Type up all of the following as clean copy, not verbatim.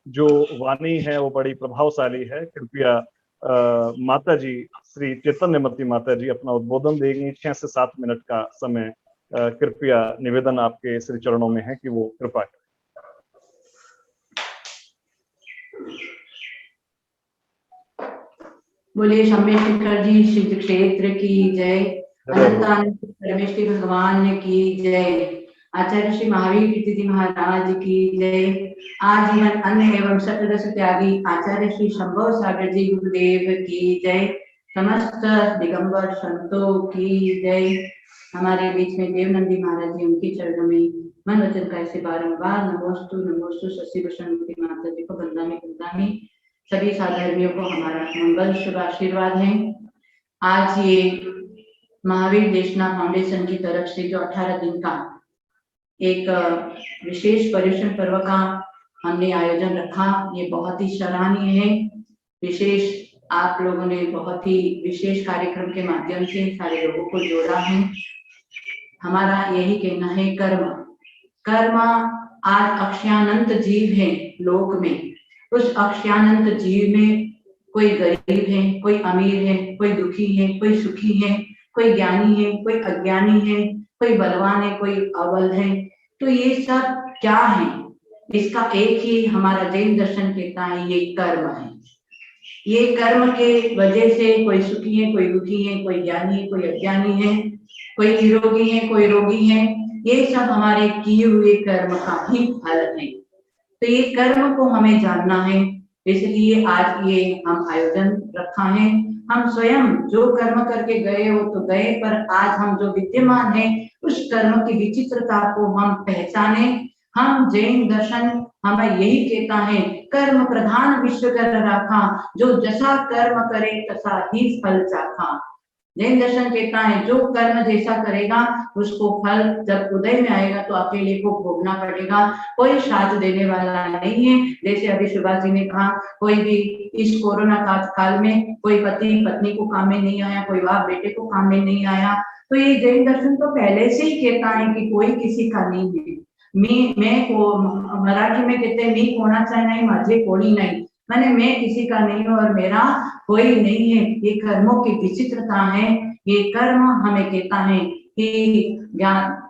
जो वाणी है वो बड़ी प्रभावशाली है। कृपया माता जी, श्री चैतन्यमती माता जी अपना उद्बोधन देंगी। 6 से 7 मिनट का समय कृपया निवेदन आपके श्री चरणों में है कि वो कृपा करें। बोलिए शंभेश्वर जी श्री क्षेत्र की जय। अनंतानंद परमेश्वरी भगवान की जय। आचार्य श्री महावीर कीर्ति जी महाराज की जय। आजीवन अन्न एवं सतरस त्यागी आचार्य श्री शंभव सागर जी गुरुदेव की जय। समस्त दिगंबर संतों की जय। हमारे बीच में देवनंदी महाराज जी, उनके चरणों में मन वचन का ऐसे बारंबार नमोस्तु नमोस्तु शशि भूषण माता जी को बंदामी सभी साधर्मियों को हमारा मंगल शुभ आशीर्वाद है। आज ये महावीर देशना फाउंडेशन की तरफ से जो 18 दिन का एक विशेष पर्युषण पर्व का हमने आयोजन रखा, ये बहुत ही सराहनीय है। विशेष आप लोगों ने बहुत ही विशेष कार्यक्रम के माध्यम से सारे लोगों को जोड़ा है। हमारा यही कहना है, कर्म आज अक्षयानंत जीव है लोक में। उस अक्षयानंत जीव में कोई गरीब है, कोई अमीर है, कोई दुखी है, कोई सुखी है, कोई ज्ञानी है, कोई अज्ञानी है, कोई बलवान है, कोई अबल है। तो ये सब क्या है? इसका एक ही हमारा जैन दर्शन कहता है, ये कर्म है। ये कर्म के वजह से कोई सुखी है, कोई दुखी है, कोई ज्ञानी है, कोई अज्ञानी है, कोई निरोगी है, कोई रोगी है। ये सब हमारे किए हुए कर्म का ही फल है। तो ये कर्म को हमें जानना है, इसलिए आज ये हम आयोजन रखा है। हम स्वयं जो कर्म करके गए वो तो गए, पर आज हम जो विद्यमान है उस कर्म की विचित्रता को हम पहचाने। हम जैन दर्शन हमें यही कहता है, कर्म प्रधान विश्व कर राखा, जो जैसा कर्म करे तसा ही फल चाखा। जैन दर्शन कहता है जो कर्म जैसा करेगा उसको फल जब उदय में आएगा तो अकेले को भोगना पड़ेगा, कोई साथ देने वाला नहीं है। जैसे अभी सुभाष जी ने कहा, कोई भी इस कोरोना काल में कोई पति पत्नी को काम में नहीं आया, कोई बाप बेटे को काम में नहीं आया। तो ये जैन दर्शन तो पहले से ही कहता है कि कोई किसी का नहीं है। मैं को मराठी में कहते हैं, मी कोणाचा नहीं माझे कोणी नहीं, माने मैं किसी का नहीं हूँ और मेरा कोई नहीं है। ये कर्मों की विचित्रता है। ये कर्म हमें कहता है कि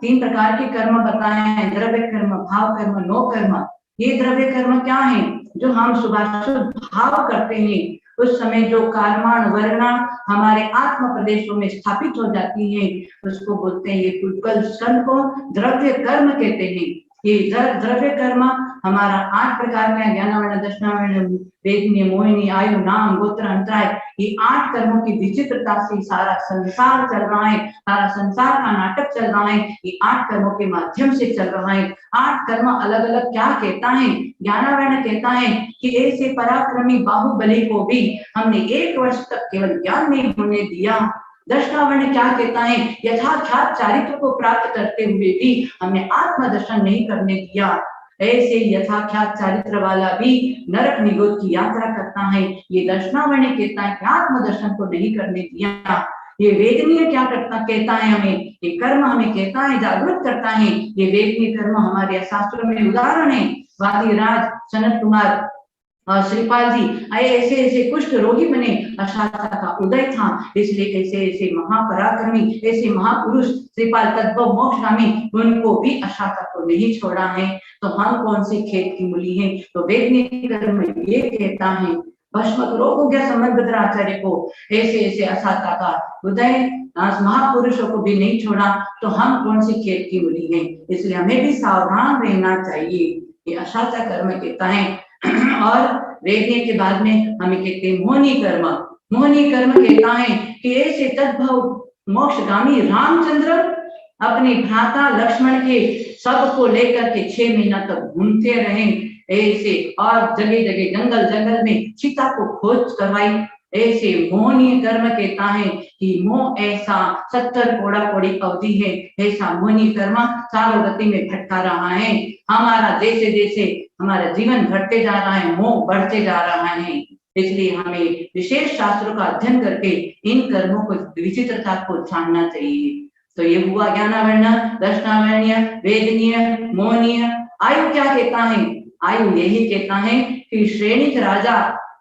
3 प्रकार के कर्म बताए हैं, द्रव्य कर्म, भाव कर्म, नो कर्म। ये द्रव्य कर्म क्या है? जो हम शुभाशुभ भाव करते हैं, उस समय जो कर्माण वर्णा हमारे आत्म प्रदेशों में स्थापित हो जाती है, उसको बोलते हैं, ये उद्गल स्कंद को द्रव्य कर्म कहते हैं। ये द्रव्य कर्म हमारा 8 प्रकार का ज्ञानावर्ण, दशनावर्ण, वेदनीय, मोहिनी, आयु, नाम, गोत्र, अंतराय, ये 8 कर्मों की विचित्रता से सारा संसार चल रहा है, सारा संसार का नाटक चल रहा है। ये 8 कर्मों के माध्यम से चल रहा है। 8 कर्म अलग अलग क्या कहता है? ज्ञानावर्ण कहता है कि ऐसे पराक्रमी बाहुबली को भी हमने 1 वर्ष तक केवल ज्ञान नहीं होने दिया। दर्शनावर्ण क्या कहता है? यथाख्यात चारित्र को प्राप्त करते हुए भी हमने आत्मदर्शन नहीं करने दिया। ऐसे यथाख्यात चारित्र वाला भी नरक निगोद की यात्रा करता है। ये दर्शनावर्ण कहता है कि आत्मदर्शन को नहीं करने दिया। ये वेदनीय क्या कहता है हमें? ये कर्म हमें कहता है, जागरूक करता है। ये वेदनीय कर्म हमारे शास्त्रों में उदाहरण है। वादिराज, सनत कुमार और श्रीपाल जी ऐसे ऐसे कुष्ठ रोगी बने, अशांता का उदय था, इसलिए ऐसे ऐसे महापराक्रमी, ऐसे महापुरुष श्रीपाल तद्भव मोक्षगामी, उनको भी अशांता को नहीं छोड़ा है। तो हम कौन से खेत की मूली हैं? तो वेदनीय कर्म ये कहता है, भस्म रोग हो गया संबंध आचार्य को, ऐसे ऐसे अशांता का उदय, महापुरुषों को भी नहीं छोड़ा, तो हम कौन सी खेत की मूली हैं? इसलिए हमें भी सावधान रहना चाहिए। ये अशांता कर्म कहता है। और वेदनीय के बाद में हमें कहते हैं मोहनी कर्म। मोहनी कर्म कहता है कि ऐसे तद्भव मोक्षगामी रामचंद्र अपने भ्राता लक्ष्मण के शव को लेकर के 6 महीना तक घूमते रहे ऐसे, और जगह जगह जंगल जंगल में सीता को खोज करवाई। ऐसे मोहनीय कर्म कहता है कि मोह ऐसा 70 कोड़ा कोड़ी अवधि है, ऐसा मोहनीय कर्म चारों गति में भटका रहा है। हमारा जैसे जैसे हमारा जीवन घटते जा रहा है, मोह बढ़ते जा रहा है। इसलिए हमें विशेष शास्त्रों का अध्ययन करके इन कर्मों को, विचित्रता को जानना चाहिए। तो ये हुआ ज्ञानावर्ण, दर्शनावर्ण, वेदनीय, मोहनीय। आयु क्या कहता है? आयु यही कहता है कि श्रेणिक राजा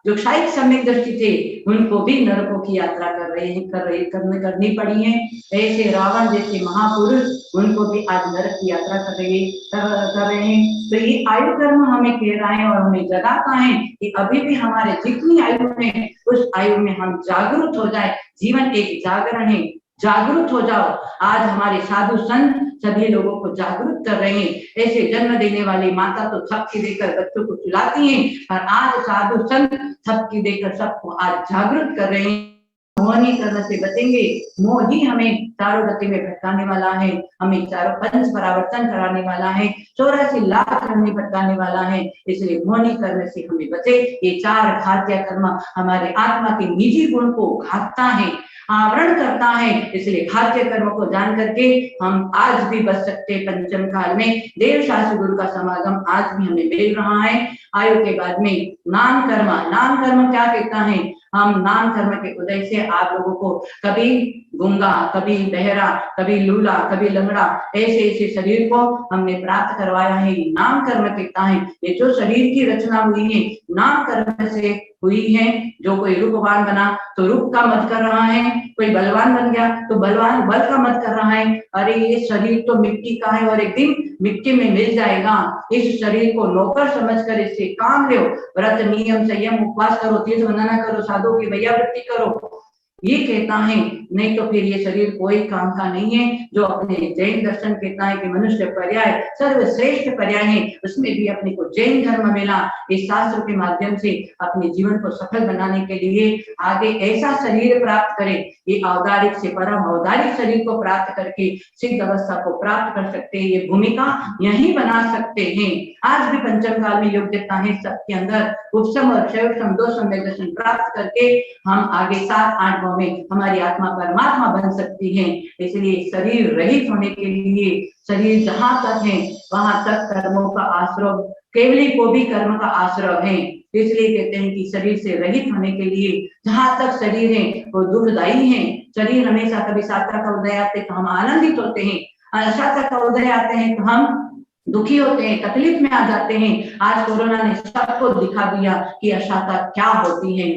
जो क्षायिक सम्यक दृष्टि थे उनको भी नरकों की यात्रा करनी पड़ी है। ऐसे रावण जैसे महापुरुष उनको भी आज नरक की यात्रा कर रहे हैं। तो ये आयु कर्म हमें कह रहा है और हमें जगाता है कि अभी भी हमारे जितनी आयु में उस आयु में हम जागरूक हो जाए। जीवन एक जागरण है, जागरूक हो जाओ। आज हमारे साधु संत सभी लोगों को जागरूक कर रहे हैं। ऐसे जन्म देने वाली माता तो थपकी देकर बच्चों को खिलाती हैं, पर आज साधु संत थपकी देकर सबको आज जागरूक कर रहे हैं। मोहनी कर्म से बचेंगे, मोह ही हमें चारों गति में भटकाने वाला है, हमें चारों पंच परावर्तन कराने वाला है, 84 लाख हमें भटकाने वाला है। इसलिए मोहनी कर्म से हमें बचे। ये 4 घात्य कर्म हमारे आत्मा के निजी गुण को घातता है, आवरण करता है। इसलिए घात्य कर्म को जान करके हम आज भी बच सकते। पंचम काल में देव शास्त्र गुरु का समागम आज भी हमें मिल रहा है। आयु के बाद में नाम कर्म क्या कहता है? हम नाम कर्म के उदय से आप लोगों को कभी गूंगा, कभी बहरा, कभी लूला, कभी लंगड़ा, ऐसे शरीर को हमने प्राप्त करवाया है। नाम कर्म कहता है ये जो शरीर की रचना हुई है नाम कर्म से हुई है। जो कोई रूपवान बना तो रूप का मत कर रहा है, कोई बलवान बन गया तो बलवान बल का मत कर रहा है। अरे ये शरीर तो मिट्टी का है और एक दिन मिट्टी में मिल जाएगा। इस शरीर को नौकर समझकर इससे काम लो। व्रत नियम संयम उपवास करो, तीर्थ वंदना करो, साधु की वैयावृत्ति करो, ये कहता है। नहीं तो फिर ये शरीर कोई काम का नहीं है। जो अपने जैन दर्शन कहता है कि मनुष्य पर्याय सर्वश्रेष्ठ पर्याय है, उसमें भी अपने को जैन धर्म मिला। इस शास्त्र के माध्यम से अपने जीवन को सफल बनाने के लिए आगे ऐसा शरीर प्राप्त करें। ये औदारिक से परम औदारिक शरीर को प्राप्त करके सिद्ध अवस्था को प्राप्त कर सकते हैं। ये भूमिका यही बना सकते हैं। आज भी पंचम काल में योग्यता है सबके अंदर। उपशम और क्षयम 2 सम्यक दर्शन प्राप्त करके हम आगे 7-8 में हमारी आत्मा परमात्मा बन सकती है। इसलिए शरीर रहित होने के लिए शरीर जहां तक है वहां तक कर्मों का आश्रय, केवली को भी कर्म का आश्रय है। इसलिए कहते हैं कि शरीर से रहित होने के लिए जहां तक शरीर है वो दुखदायी है। शरीर हमेशा कभी सात्विक का उदय आते तो हम आनंदित होते हैं, असात्विक का उदय आते हैं तो हम दुखी होते हैं, तकलीफ में आ जाते हैं। आज कोरोना ने सबको दिखा दिया कि अशाता क्या होती है।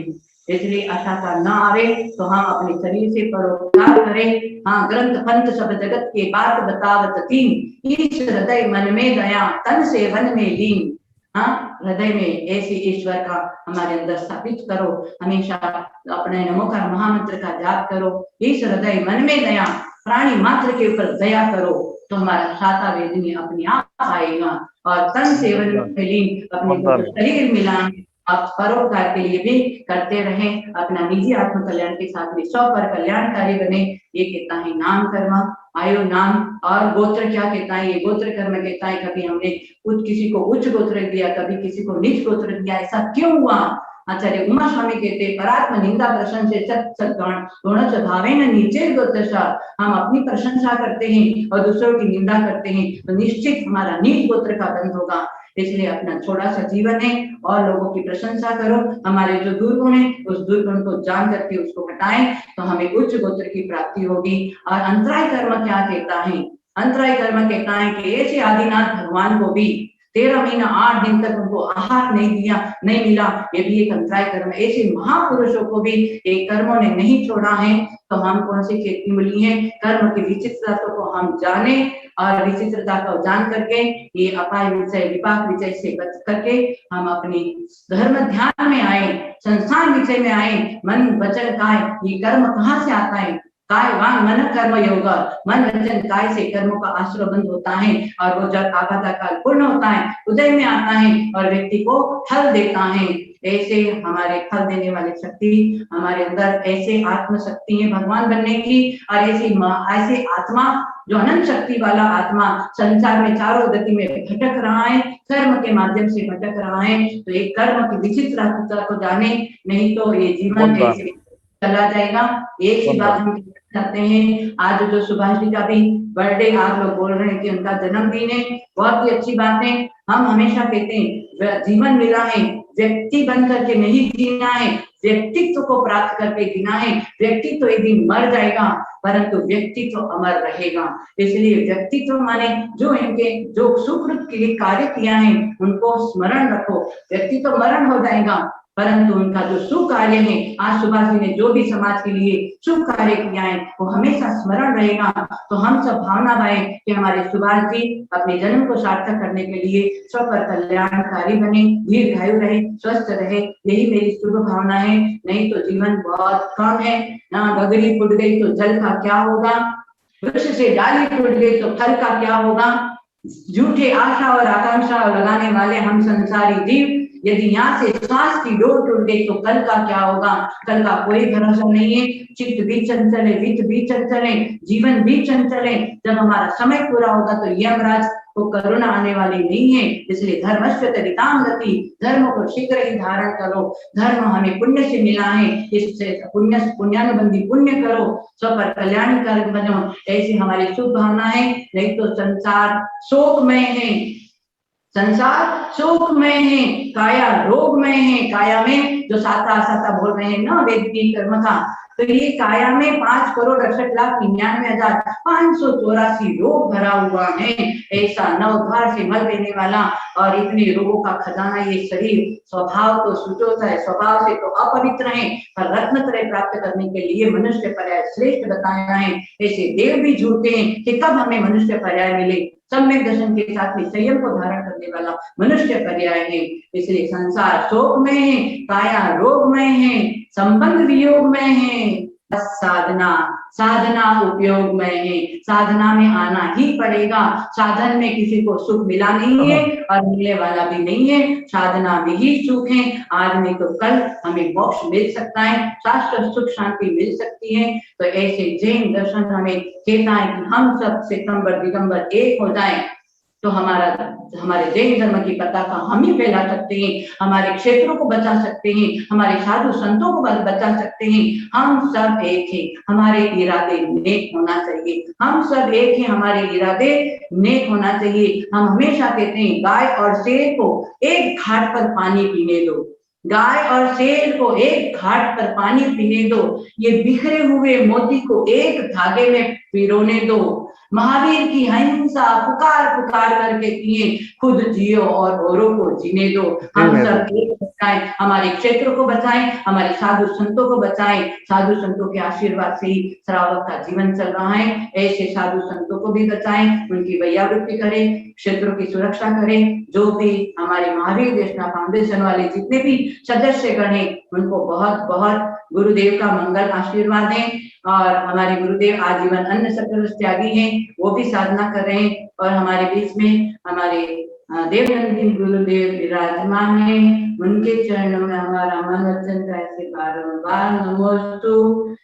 इसलिए अशाता न आवे तो हम अपने शरीर से परोपकार करें। हाँ, ग्रंथ पंथ सब जगत के बात बतावत तीन, इस हृदय मन में दया तन से वन में लीन। हाँ, हृदय में ऐसे ईश्वर का हमारे अंदर स्थापित करो। हमेशा अपने नमोकार महामंत्र का जाप करो। इस हृदय मन में दया, प्राणी मात्र के ऊपर दया करो तो हमारा शाता वेदनी अपने आप आएगा। और तन से वन में लीन, अपने शरीर मिलाएं। आप परोपकार के लिए भी करते रहें। अपना निजी आत्म कल्याण के साथ में 100 पर कल्याणकारी बने। ये कहता है नाम कर्म, आयु नाम। और गोत्र क्या कहता है? ये गोत्र कर्म कहता है कभी हमने किसी को उच्च गोत्र दिया, कभी किसी को नीच गोत्र दिया। ऐसा क्यों हुआ? आचार्य उमा स्वामी कहते परात्म निंदा प्रशंसे गुण स्वभावे न नीचे गोत्रशा। हम अपनी प्रशंसा करते हैं और दूसरों की निंदा करते हैं तो निश्चित हमारा नीच गोत्र का बंध होगा। इसलिए अपना छोटा सा जीवन है और लोगों की प्रशंसा करो। हमारे जो दुर्गुण है उस दुर्गुण को जान करके उसको हटाएं तो हमें उच्च गोत्र की प्राप्ति होगी। और अंतराय कर्म क्या कहता है? अंतराय कर्म कहता है कि ऐसे आदिनाथ भगवान को भी 13 महीना 8 दिन तक उनको आहार नहीं मिला, ये भी एक अंतराय कर्म। ऐसे महापुरुषों को भी एक कर्मों ने नहीं छोड़ा है। तो हम कौन सी खेती मिली है? कर्म की विचित्रता को हम जाने और विचित्रता को जान करके ये अपाय विषय विपाक विषय से बच करके हम अपने धर्म ध्यान में आए, संसार विषय में आए। मन वचन काय, ये कर्म कहाँ से आता है? काय वांग मन कर्म योग, मन वचन काय से कर्मों का आश्रय बंद होता है। और वो जब आपाता काल पूर्ण होता है, उदय में आता है और व्यक्ति को फल देता है। ऐसे हमारे फल देने वाली शक्ति हमारे अंदर, ऐसे आत्म शक्ति है भगवान बनने की। और ऐसे आत्मा जो अनंत शक्ति वाला आत्मा संसार में चारों गति में भटक रहा है, कर्म के माध्यम से भटक रहा है। तो एक कर्म की विचित्रता को जाने, नहीं तो ये जीवन ऐसे चला जाएगा। एक ही बात हम चाहते हैं। आज जो सुभाष जी का भी बर्थडे आप लोग बोल रहे हैं कि उनका जन्मदिन है, बहुत ही अच्छी बात है। हम हमेशा कहते हैं जीवन मिला है, व्यक्ति बन करके नहीं जीना है, व्यक्तित्व को प्राप्त करके गिना है। व्यक्तित्व एक दिन मर जाएगा परंतु व्यक्तित्व अमर रहेगा। इसलिए व्यक्तित्व माने जो इनके जो सुकृत के लिए कार्य किया है उनको स्मरण रखो। व्यक्तित्व मरण हो जाएगा परंतु उनका जो शुभ कार्य है, आज सुभाष जी ने जो भी समाज के लिए शुभ कार्य किया है वो हमेशा स्मरण रहेगा। तो हम सब भावना भाएं कि हमारे सुभाष जी अपने जन्म को सार्थक करने के लिए सब पर कल्याणकारी बने, दीर्घायु रहे, स्वस्थ रहे, यही मेरी शुभ भावना है। नहीं तो जीवन बहुत कम है। गगरी फूट गई तो जल का क्या होगा, वृक्ष से डाली टूट गई तो फल का क्या होगा। झूठे आशा और आकांक्षा लगाने वाले हम संसारी जीव, यदि यहाँ से सांस की डोर टूट गई तो कल का क्या होगा। कल का कोई भरोसा नहीं है। चित्त भी चंचल है, वित्त भी चंचल है, जीवन भी चंचल है। जब हमारा समय पूरा होगा तो यमराज को करुणा आने वाली नहीं है। इसलिए धर्मस्य तरितां गति, धर्म को शीघ्र ही धारण करो। धर्म हमें पुण्य से मिला है, इससे पुण्यानुबंधी पुण्य करो, सब पर कल्याणकारी बनो, ऐसी हमारी शुभ भावना है। नहीं तो संसार शोकमय है, संसार शोकमय है, काया रोगमय है। काया में जो साता साता बोल रहे हैं ना वेदिक कर्म का, तो ये काया में 5,68,99,584 रोग भरा हुआ है। ऐसा नवद्वार से मर देने वाला और इतने रोगों का खजाना ये शरीर। स्वभाव तो सुचोत है, स्वभाव से तो अपवित्र है, पर रत्नत्रय प्राप्त करने के लिए मनुष्य पर्याय श्रेष्ठ बताया है। ऐसे देव भी झूठे हैं कि कब हमें मनुष्य पर्याय मिले। सम्यक दर्शन के साथ में संयम को धारण करने वाला मनुष्य पर्याय है। इसलिए संसार शोकमय है, काया रोगमय है, संबंध वियोगमय है, साधना साधना उपयोगमय है। साधना में आना ही पड़ेगा। साधन में किसी को सुख मिला नहीं है और मिलने वाला भी नहीं है। साधना में ही सुख है। आज नहीं तो कल हमें मोक्ष मिल सकता है, शाश्वत सुख शांति मिल सकती है। तो ऐसे जैन दर्शन हमें कहता है कि हम सब सितंबर दिगंबर एक हो जाए तो हमारे जैन धर्म की पताका हम ही फैला सकते हैं, हमारे क्षेत्रों को बचा सकते हैं, हमारे साधु संतों को बचा सकते हैं। हम सब एक हैं, हमारे इरादे नेक होना चाहिए। हम सब एक हैं, हमारे इरादे नेक होना चाहिए। हम हमेशा कहते हैं गाय और शेर को एक घाट पर पानी पीने दो, गाय और शेर को एक घाट पर पानी पीने दो, ये बिखरे हुए मोती को एक धागे में पिरोने दो। महावीर की अहिंसा पुकार पुकार करके किए, खुद जियो और औरों को जीने दो। हम सब एक बचाएं, हमारे क्षेत्र को बचाएं, हमारे साधु संतों को बचाएं। साधु संतों के आशीर्वाद से ही श्रावक का जीवन चल रहा है। ऐसे साधु संतों को भी बचाएं, उनकी वैयावृत्ति करें, क्षेत्रों की सुरक्षा करें। जो भी हमारे महावीर देशना फाउंडेशन वाले जितने भी सदस्यगण हैं उनको बहुत बहुत गुरुदेव का मंगल आशीर्वाद है। और हमारे गुरुदेव आजीवन अन्न सकल त्यागी हैं, वो भी साधना कर रहे हैं। और हमारे बीच में हमारे देवनंदी गुरुदेव विराजमान है, उनके चरणों में हमारा मन वचन का ऐसे बारंबार नमोस्तु।